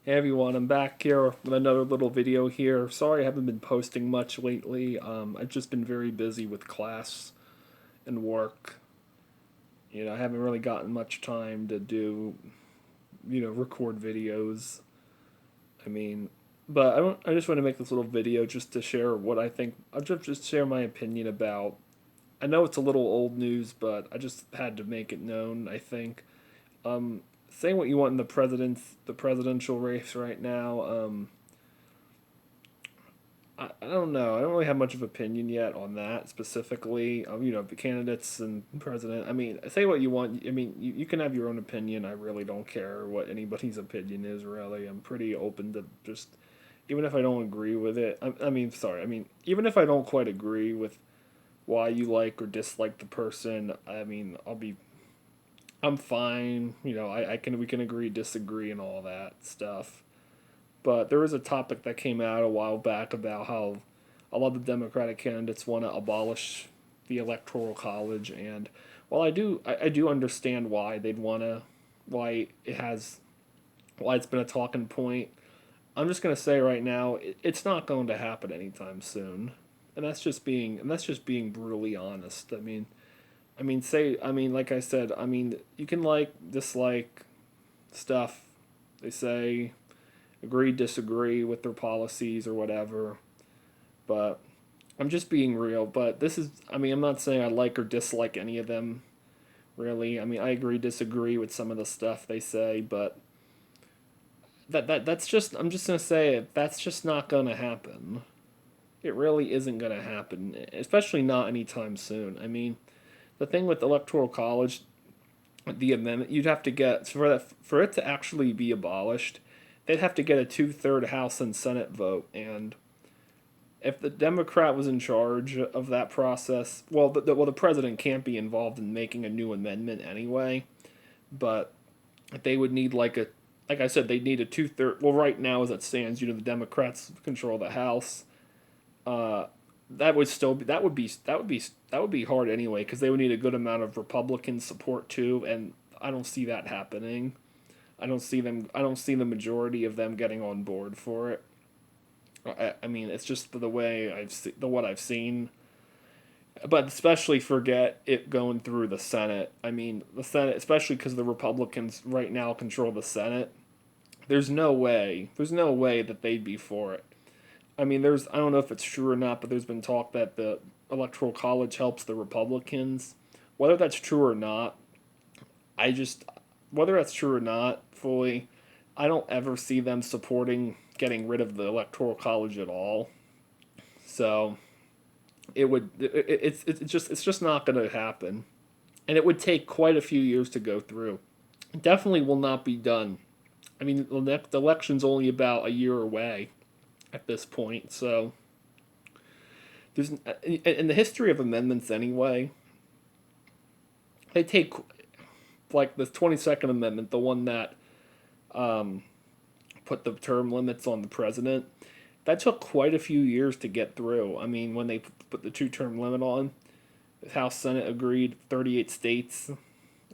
Hey everyone, I'm back here with another little video here. Sorry I haven't been posting much lately. I've just been very busy with class and work. I haven't really gotten much time to do, record videos. I mean, but I just want to make this little video just to share what I think. I'll just share my opinion about. I know it's a little old news, but I just had to make it known, I think. Saying what you want in the presidential race right now. I don't know. I don't really have much of opinion yet on that specifically. The candidates and president. I mean, say what you want. I mean, you can have your own opinion. I really don't care what anybody's opinion is, really. I'm pretty open to just, even if I don't agree with it. Sorry. I mean, even if I don't quite agree with why you like or dislike the person, I mean, I'm fine. We can agree, disagree, and all that stuff. But there was a topic that came out a while back about how a lot of the Democratic candidates want to abolish the Electoral College, and while I do understand why they'd want to, why it has, why it's been a talking point. I'm just gonna say right now, it's not going to happen anytime soon, and that's just being brutally honest. Like I said, you can like dislike stuff they say, agree, disagree with their policies or whatever. But I'm just being real. But I'm not saying I like or dislike any of them, really. I mean, I agree, disagree with some of the stuff they say, but I'm just gonna say that's just not gonna happen. It really isn't gonna happen, especially not anytime soon. I mean, the thing with electoral college, the amendment, you'd have to get for it to actually be abolished, they'd have to get a 2/3 House and Senate vote, and if the Democrat was in charge of that process, the president can't be involved in making a new amendment anyway. But they would need like I said, they need a 2/3. Well, right now as it stands, the Democrats control the House. Uh, that would still be that would be hard anyway because they would need a good amount of Republican support too, and I don't see that happening. I don't see the majority of them getting on board for it. I mean, it's just the way what I've seen, but especially forget it going through the Senate. I mean, the Senate, especially because the Republicans right now control the Senate. There's no way that they'd be for it. I mean, I don't know if it's true or not, but there's been talk that the Electoral College helps the Republicans. Whether that's true or not, I just whether that's true or not fully, I don't ever see them supporting getting rid of the Electoral College at all. So it's just not going to happen, and it would take quite a few years to go through. It definitely will not be done. I mean, the next election's only about a year away at this point, so there's in the history of amendments anyway. They take like the 22nd Amendment, the one that put the term limits on the president. That took quite a few years to get through. I mean, when they put the two-term limit on, the House Senate agreed. 38 states,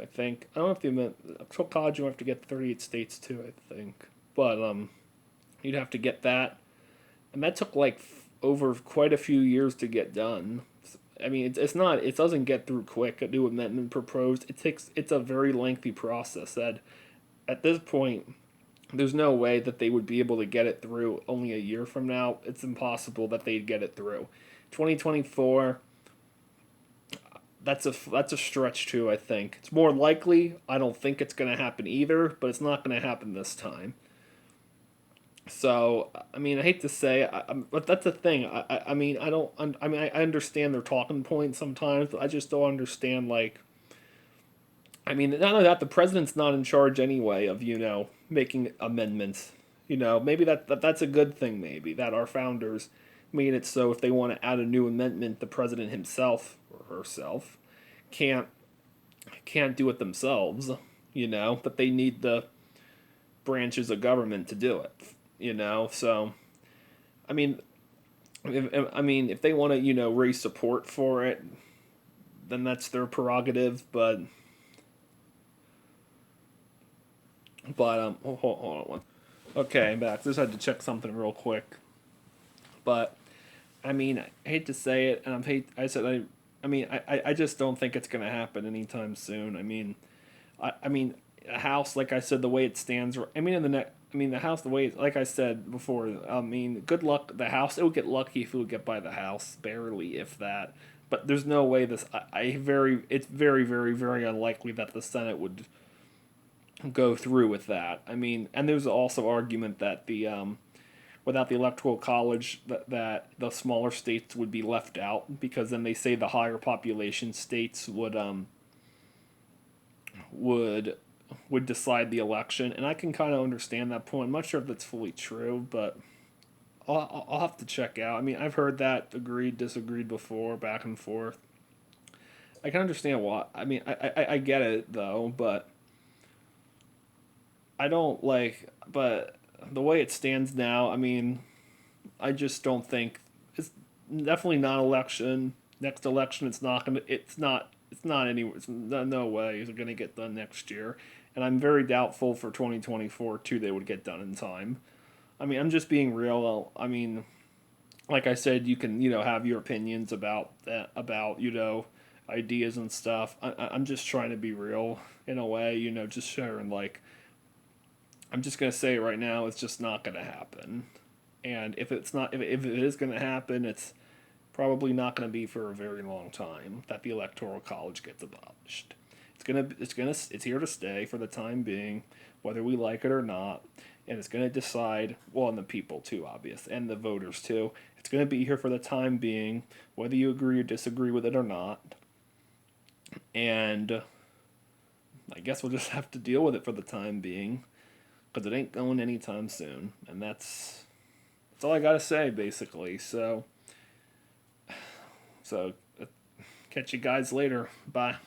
I think. I don't know if the electoral college you have to get 38 states too. I think, but you'd have to get that, and that took like over quite a few years to get done. I mean, it's not. It doesn't get through quick. A new amendment proposed. It's a very lengthy process. That at this point, there's no way that they would be able to get it through only a year from now. It's impossible that they'd get it through. 2024, that's a stretch too, I think. It's more likely. I don't think it's going to happen either, but it's not going to happen this time. So, I mean, I hate to say, but that's the thing. I mean, I don't. I mean, I understand their talking points sometimes, but I just don't understand. Like, I mean, not only that, the president's not in charge anyway of making amendments. Maybe that's a good thing. Maybe that our founders made it so if they want to add a new amendment, the president himself or herself can't can't do it themselves. But they need the branches of government to do it. So I mean, if they want to raise support for it, then that's their prerogative. But hold on one. Okay, I'm back. Just had to check something real quick. But I mean, I hate to say it, and I said I mean, I just don't think it's gonna happen anytime soon. I mean, a house, like I said, the way it stands. I mean, in the next. I mean, the house, the way, like I said before. I mean, good luck. The house, it would get lucky if it would get by the house, barely, if that. But there's no way this. It's very, very, very unlikely that the Senate would go through with that. I mean, and there's also argument that the without the electoral college that the smaller states would be left out because then they say the higher population states would would decide the election, and I can kind of understand that point. I'm not sure if that's fully true, but I'll have to check out. I mean, I've heard that agreed, disagreed before, back and forth. I can understand why. I mean, I get it though, but I don't like. But the way it stands now, I mean, I just don't think it's definitely not election. Next election, it's not gonna. It's not. It's not any. It's no way is it gonna get done next year. And I'm very doubtful for 2024 too. They would get done in time. I mean, I'm just being real. I mean, like I said, you can have your opinions about that about ideas and stuff. I'm just trying to be real in a way. Just sharing like I'm just gonna say it right now. It's just not gonna happen. And if it's not, if it is gonna happen, it's probably not going to be for a very long time that the electoral college gets abolished. It's here to stay for the time being, whether we like it or not, and it's going to decide, well, and the people too, obvious, and the voters too. It's going to be here for the time being, whether you agree or disagree with it or not, and I guess we'll just have to deal with it for the time being, because it ain't going anytime soon, and that's all I gotta say basically. So catch you guys later. Bye.